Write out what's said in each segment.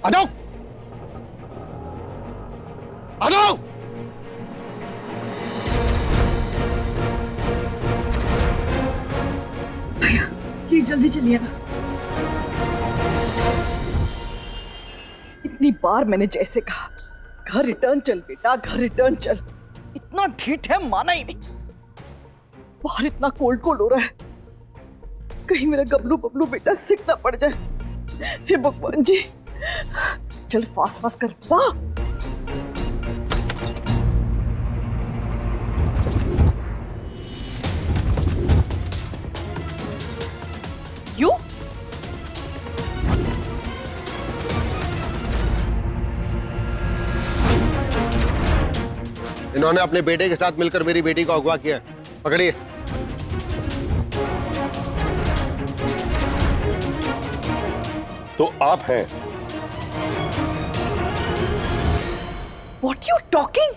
आ जाओ, आ जाओ। प्लीज जल्दी चलिए ना। इतनी बार मैंने जैसे कहा, घर रिटर्न चल बेटा, घर रिटर्न चल। इतना ढीठ है, माना ही नहीं। बाहर इतना कोल्ड कोल्ड हो रहा है, कहीं मेरा गबलू बबलू बेटा सिक ना पड़ जाए। हे भगवान जी, चल फास्ट फास्ट कर पा। यू इन्होंने अपने बेटे के साथ मिलकर मेरी बेटी को अगवा किया। पकड़िए। तो आप हैं? What you talking?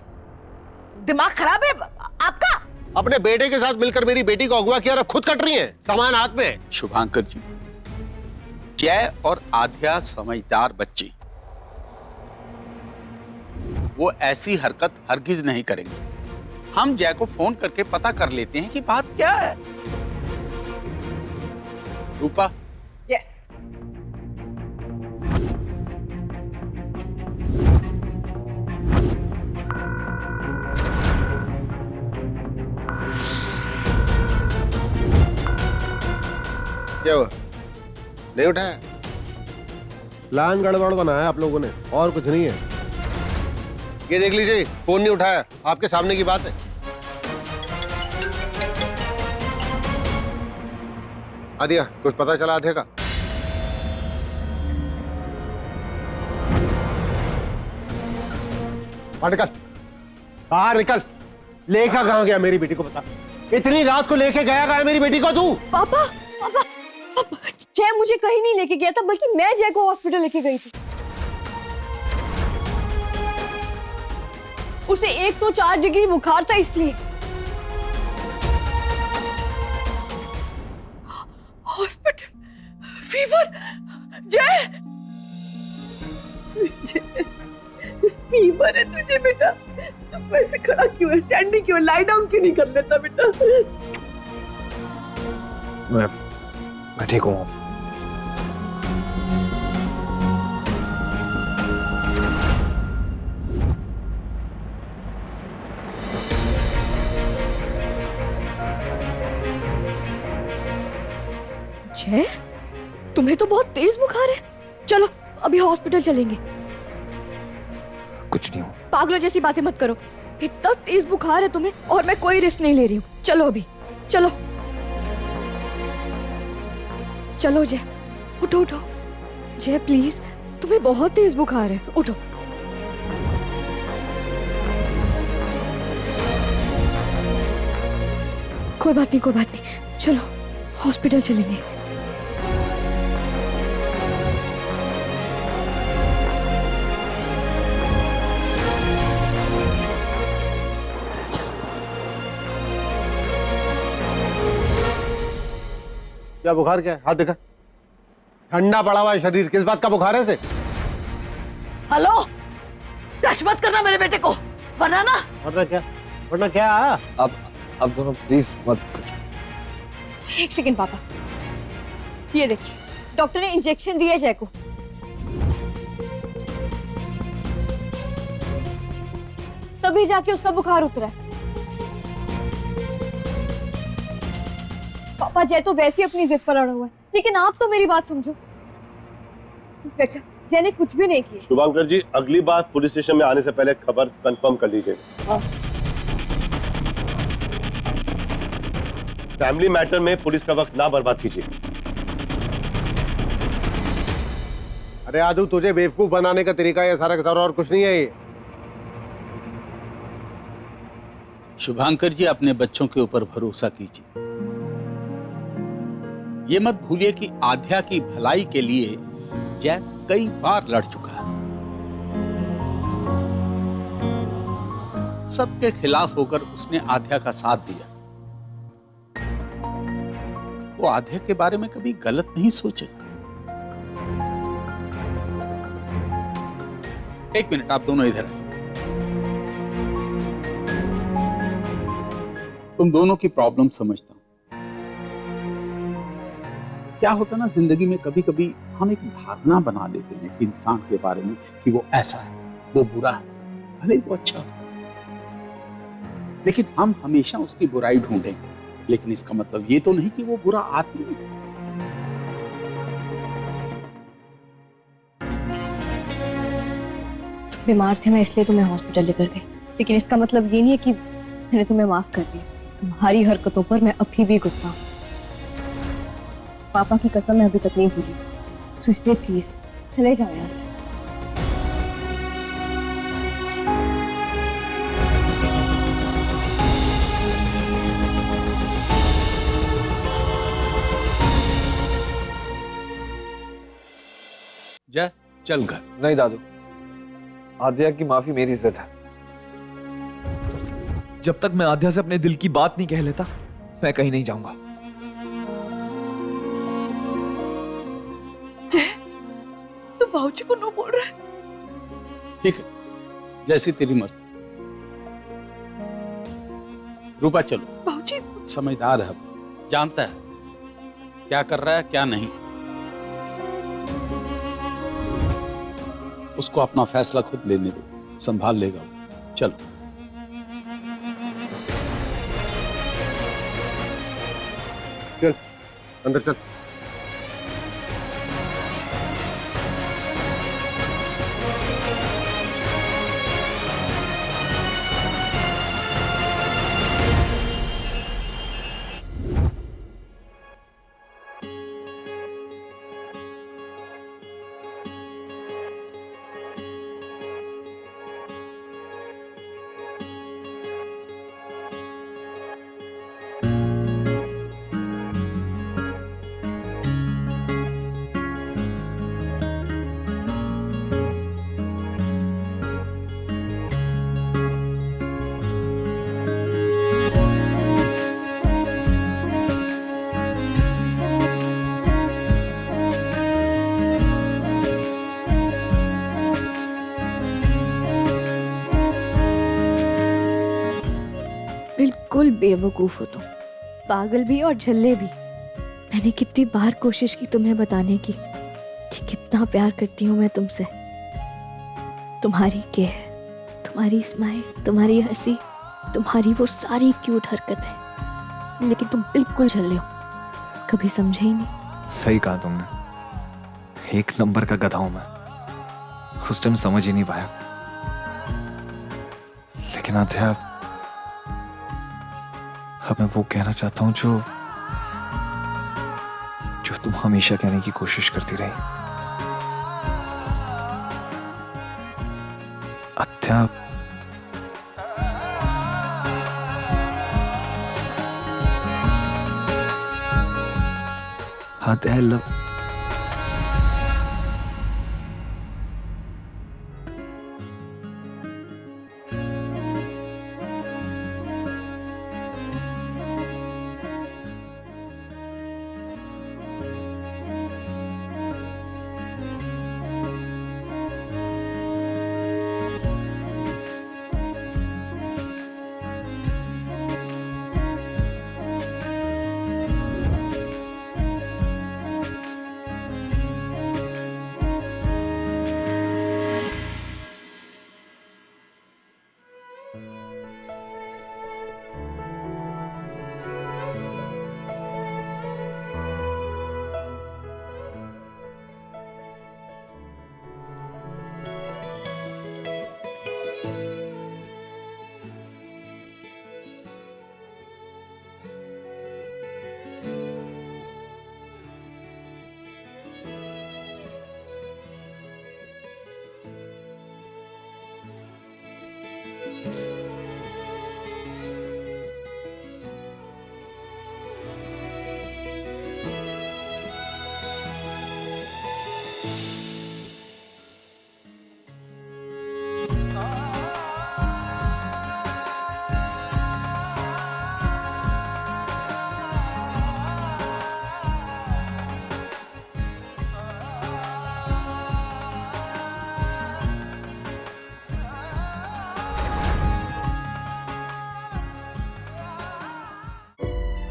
दिमाग खराब है आपका? अपने बेटे के साथ मिलकर मेरी बेटी को अगवा किया और अब खुद कट रही हैं, सामान हाथ में। शुभांकर जी, जय और आध्या समझदार बच्ची, वो ऐसी हरकत हरगिज नहीं करेंगे। हम जय को फोन करके पता कर लेते हैं कि बात क्या है। रूपा। यस। क्या हुआ? नहीं उठाया? प्लान गड़बड़ बनाया आप लोगों ने, और कुछ नहीं है। ये देख लीजिए, फोन नहीं उठाया, आपके सामने की बात है। आदिया, कुछ पता चला आधे का? निकल बाहर, निकल। लेकर कहां गया मेरी बेटी को? बता, इतनी रात को लेके गया कहां मेरी बेटी को तू? पापा, पापा, जय मुझे कहीं नहीं लेके गया था, बल्कि मैं जय को हॉस्पिटल लेके गई थी। उसे 104 डिग्री बुखार था, इसलिए। Hospital fever. जय, फीवर है तुझे बेटा? तुम वैसे खड़ा क्यों है? स्टैंडिंग क्यों? लाई डाउन क्यों नहीं कर लेता बेटा? मैं ठीक हूँ। जय, तुम्हें तो बहुत तेज बुखार है। चलो अभी हॉस्पिटल चलेंगे। कुछ नहीं हो। पागलों जैसी बातें मत करो। इतना तेज बुखार है तुम्हें, और मैं कोई रिस्क नहीं ले रही हूँ। चलो अभी, चलो चलो जय, उठो उठो। जय प्लीज, तुम्हें बहुत तेज बुखार है, उठो। कोई बात नहीं, कोई बात नहीं, चलो हॉस्पिटल चलेंगे। क्या बुखार? क्या है? हाथ दिखा। ठंडा पड़ा हुआ है शरीर, किस बात का बुखार है इसे? हेलो, टच मत करना मेरे बेटे को, वरना ना। वरना क्या? वरना क्या? अब दोनों प्लीज मत। एक सेकंड पापा, ये देखिए, डॉक्टर ने इंजेक्शन दिया जय को। तभी जाके उसका बुखार उतरा है। पापा, जय तो वैसे ही अपनी जिद पर अड़ा हुआ है, लेकिन आप तो मेरी बात समझो। इंस्पेक्टर, जय ने कुछ भी नहीं किया। शुभांकर जी, अगली बार पुलिस स्टेशन में आने से पहले खबर कंफर्म कर लीजिए। फैमिली मैटर में पुलिस का वक्त ना बर्बाद कीजिए। अरे आदू, तुझे बेवकूफ बनाने का तरीका है सारा का सारा, और कुछ नहीं है ये। शुभांकर जी, अपने बच्चों के ऊपर भरोसा कीजिए। ये मत भूलिए कि आध्या की भलाई के लिए जय कई बार लड़ चुका है। सबके खिलाफ होकर उसने आध्या का साथ दिया। वो आध्या के बारे में कभी गलत नहीं सोचेगा। एक मिनट, आप दोनों इधर आइए। तुम दोनों की प्रॉब्लम समझता हूं। क्या होता ना, जिंदगी में कभी कभी हम एक धारणा बना लेते हैं कि इंसान के बारे में कि वो ऐसा है, वो बुरा है, भले वो अच्छा हो, लेकिन हम हमेशा उसकी बुराई ढूंढेंगे। लेकिन इसका मतलब ये तो नहीं कि वो बुरा आदमी है। बीमार थे मैं, इसलिए तुम्हें हॉस्पिटल लेकर गई, लेकिन इसका मतलब ये नहीं है कि मैंने तुम्हें माफ कर दिया। तुम्हारी हरकतों पर मैं अभी भी गुस्सा हूँ। पापा की कसम मैं अभी तक नहीं भूली, तो इसलिए प्लीज चले जाओ यहाँ से। जा, चल घर। नहीं दादू, आद्या की माफी मेरी इज्जत है। जब तक मैं आद्या से अपने दिल की बात नहीं कह लेता, मैं कहीं नहीं जाऊंगा। जय, तू बाबूजी को नो बोल रहा है? ठीक है, जैसी तेरी मर्जी। रूपा चलो। बाबूजी समझदार है, जानता है क्या कर रहा है क्या नहीं। उसको अपना फैसला खुद लेने दो, संभाल लेगा वो। चलो। चल अंदर चल। बिल्कुल बेवकूफ हो तुम, पागल भी और झल्ले भी। मैंने कितनी बार कोशिश की तुम्हें बताने की कि कितना प्यार करती हूँ मैं तुमसे। तुम्हारी केयर, तुम्हारी स्माइल, तुम्हारी हंसी, तुम्हारी वो सारी क्यूट हरकतें, लेकिन तुम बिल्कुल झल्ले हो, कभी समझे ही नहीं। सही कहा तुमने, एक नंबर का गधा हूं मैं। उस टाइम समझ ही नहीं पाया, लेकिन आद्या अब मैं वो कहना चाहता हूं जो तुम हमेशा कहने की कोशिश करती रही। आद्या, आद्या, I love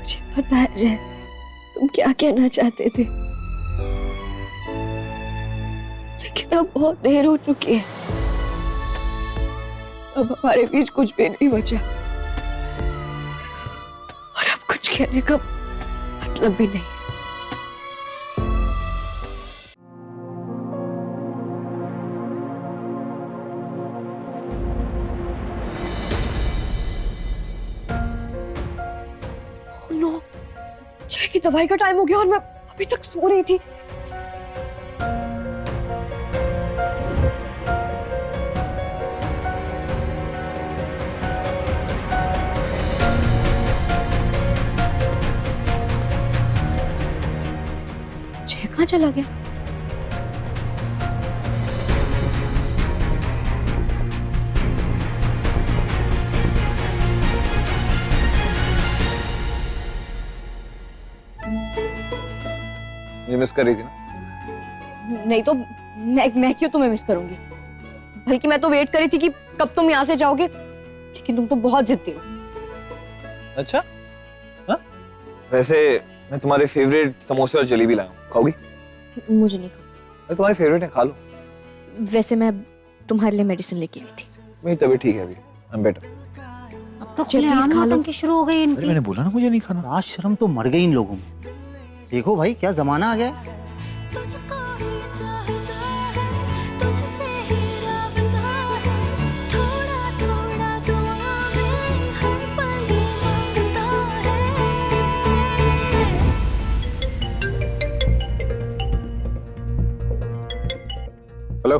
मुझे पता है जय, तुम क्या कहना चाहते थे, लेकिन अब बहुत देर हो चुकी है। अब हमारे बीच कुछ भी नहीं बचा और अब कुछ कहने का मतलब भी नहीं। नो, जय की दवाई का टाइम हो गया और मैं अभी तक सो रही थी। जय कहाँ चला गया? ये मिस कर रही थी ना? नहीं तो मैं क्यों तुम्हें मिस करूंगी, बल्कि मैं तो वेट कर रही थी कि कब तुम यहाँ से जाओगे, लेकिन तुम तो बहुत जिद्दी हो। अच्छा हाँ? वैसे मैं तुम्हारे फेवरेट समोसे और जलेबी लाया हूँ, खाओगी? मुझे नहीं खाना। अरे तुम्हारे फेवरेट है, खा लो। वैसे मैं तुम्हारे लिए मेडिसिन लेके आई थी। मेरी तबीयत ठीक है अभी, आई एम बेटर। अब तो खुलेआम नौटंकी शुरू हो गई अरे इनकी। मैंने बोला ना मुझे नहीं खाना। राज शर्म तो मर गई इन लोगों में। देखो भाई क्या जमाना आ गया है। हेलो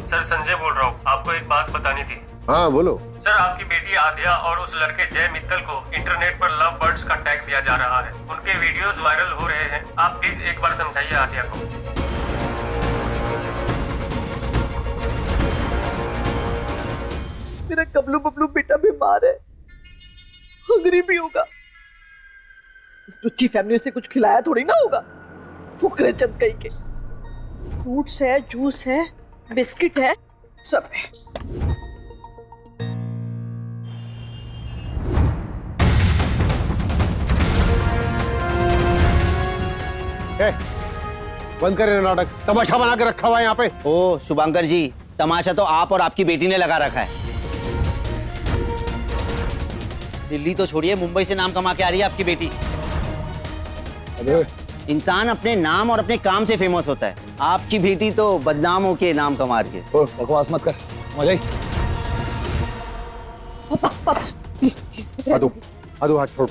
सर, संजय बोल रहा हूँ। आपको एक बात बतानी थी। हाँ बोलो। सर, आपकी बेटी आध्या और उस लड़के जय मित्तल को इंटरनेट पर लव बर्ड्स का टैग दिया जा रहा है। उनके वीडियोस वायरल हो रहे हैं। आप प्लीज एक बार समझाइए आध्या को। मेरा गबलू बबलू बेटा बीमार है, हंगरी भी होगा। इस टुच्ची फैमिली से कुछ खिलाया थोड़ी ना होगा। फुकरे चंद कहीं के। फ्रूट्स है, जूस है, बिस्किट है, सब है। बंद करें नाटक, तमाशा बना के रखा हुआ है यहाँ पे। ओ शुभंकर जी, तमाशा तो आप और आपकी बेटी ने लगा रखा है। दिल्ली तो छोड़िए, मुंबई से नाम कमा के आ रही है आपकी बेटी। अरे इंसान अपने नाम और अपने काम से फेमस होता है, आपकी बेटी तो बदनाम होके नाम कमा रही है। ओ, बकवास मत कर, मजा ही। आदू, आदू हाथ छोड़।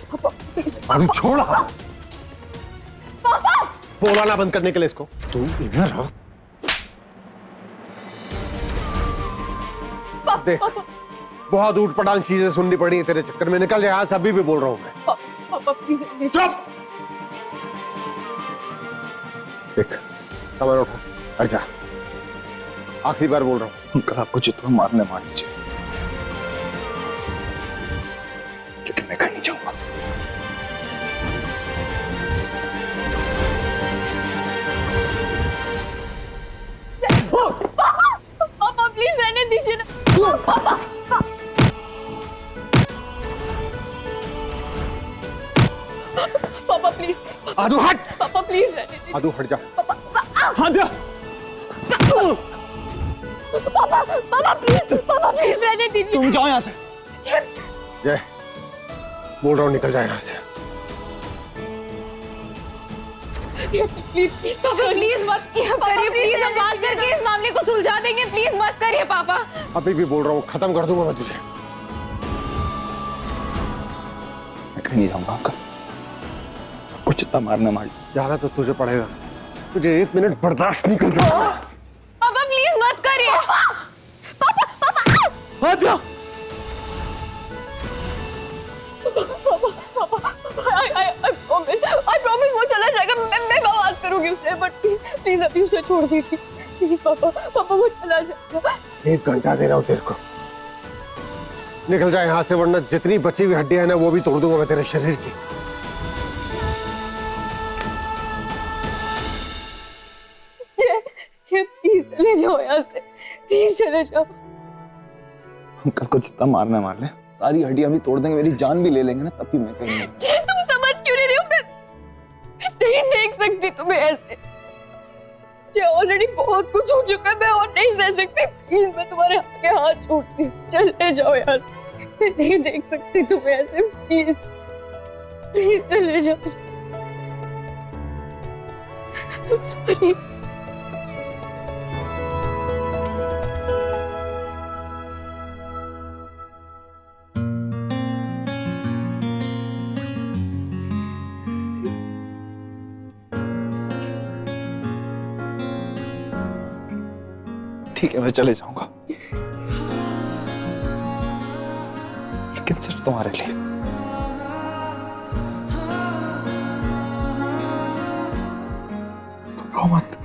आदू छोड़ हाथ। बोला ना बंद करने के लिए इसको। तू इधर आ। देख, बहुत ऊट पटांग चीजें सुननी पड़ी हैं तेरे चक्कर में। निकल जाए यहाँ से, अभी भी बोल रहा हूँ मैं। चुप। देख, सामान उठा, हट जा। आखिरी बार बोल रहा हूँ। अंकल आपको जितना मारने मार लीजिए, लेकिन मैं कहीं नहीं जाऊंगा। पापा प्लीज रहने दीजिए ना। पापा पापा प्लीज। आदू हट। पापा प्लीज रहने दीजिए। आदू हट जा। हाँ जा। पापा प्लीज रहने दीजिए। तुम जाओ यहाँ से। जय, बोल रहा हूँ निकल जाए यहाँ से। प्लीज पापा प्लीज मत करिए। प्लीज हम बात करके इस मामले को सुलझा देंगे। प्लीज मत करिए पापा। अभी भी बोल रहा हूँ, खत्म कर दूंगा मैं तुझे। मैं कहीं नहीं जाऊंगा अंकल, कुछ जितना मारने मार। जाना तो तुझे पड़ेगा। तुझे 1 मिनट बर्दाश्त नहीं कर सकता। पापा प्लीज मत करिए। पापा आध्या, I promise वो चला जाएगा। मैं बात करूंगी उससे, बट प्लीज अभी उसे छोड़ दीजिए। प्लीज पापा वो चला जाएगा। 1 घंटा दे रहा हूँ तेरे को। निकल जाए यहाँ से, वरना जितनी बची हुई हड्डियां हैं ना, वो भी तोड़ दूंगा मैं तेरे शरीर की। प्लीज चले जाओ यहाँ से। प्लीज चले जाओ। अंकल को जितना मारना मार ले, सारी हड्डियां भी तोड़ देंगे, मेरी जान भी ले लेंगे ना, तब भी मैं कहीं नहीं। तुम समझ क्यों बहुत कुछ हो चुका है, मैं और नहीं सह सकती। प्लीज मैं तुम्हारे आगे हाथ जोड़ती हूँ, चले जाओ यार, मैं नहीं देख सकती तुम्हें ऐसे। प्लीज प्लीज चले जाओ। सॉरी। ठीक है, मैं चले जाऊंगा, लेकिन सिर्फ तुम्हारे लिए। तुम रो मत।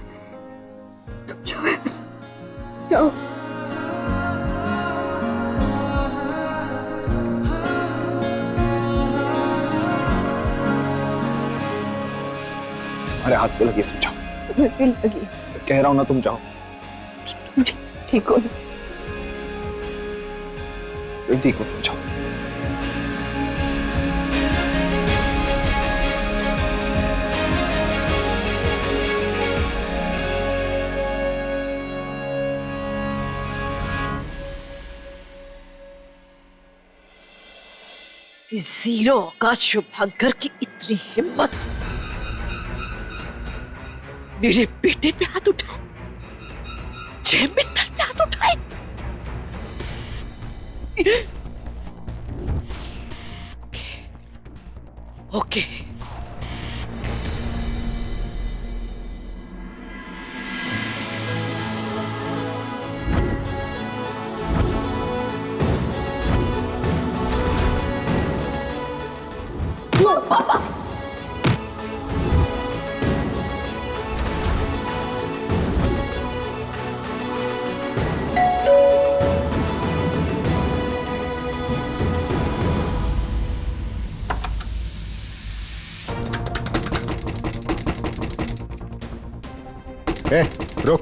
तुम जाओ यहाँ से, जाओ। हमारे हाथ पे लगी, तुम जाओ। तुम्हें भी लगी। कह रहा हूं ना, तुम जाओ। ठीक हो? ठीक हो, तुम जाओ। जीरो का शुभंकर की इतनी हिम्मत, मेरे बेटे पे हाथ उठाए, जय मित्तल पे हाथ उठाए। ओके, पापा रुक।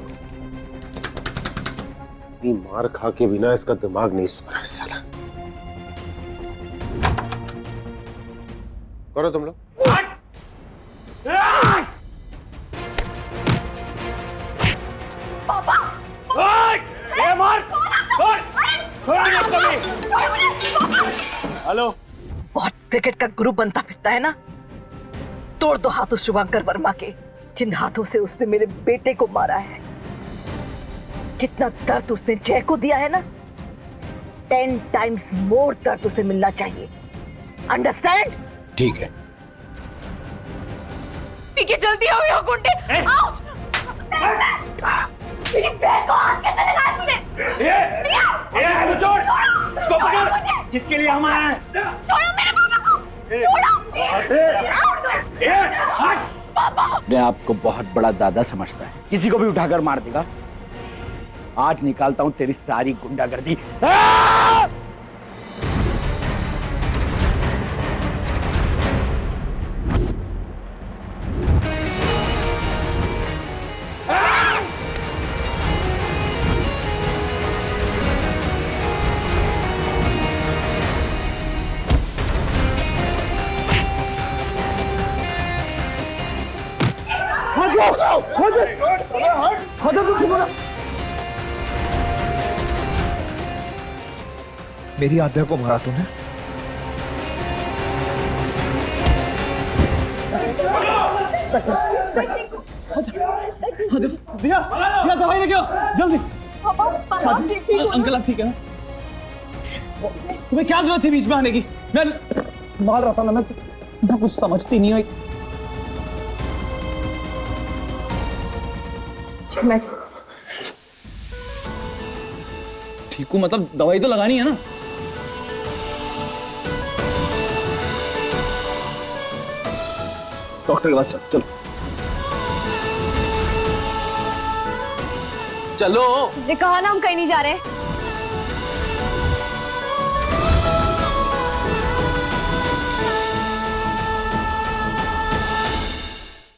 मार खा के बिना इसका दिमाग नहीं सुधरा है साला। करो तुम लोग। हेलो, बहुत क्रिकेट का गुरु बनता फिरता है ना। तोड़ दो हाथ उस शुभंकर वर्मा के, जिन हाथों से उसने मेरे बेटे को मारा है। जितना दर्द उसने जय को दिया है ना, 10 टाइम्स मोर दर्द उसे मिलना चाहिए। अंडरस्टैंड? ठीक है। पीके जल्दी आओ यहाँ गुंडे। आओ। मेरी बहन को हाथ कैसे लगाया तूने? इसको पकड़, जिसके लिए हम आए हैं। छोड़ो मेरे पापा को, छोड़ो। अपने आप को बहुत बड़ा दादा समझता है, किसी को भी उठाकर मार देगा। आज निकालता हूं तेरी सारी गुंडागर्दी। मेरी आद्या को मारा तूने? दिया दवाई लेके आओ जल्दी। पापा ठीक हो? अंकल आप ठीक है ना? तुम्हें क्या जरूरत थी बीच में आने की? मैं मार रहा था ना, मैं कुछ समझती नहीं हुई। मैं ठीक हूँ, मतलब दवाई तो लगानी है ना। डॉक्टर के पास चलो। चलो। ने कहा ना हम कहीं नहीं जा रहे।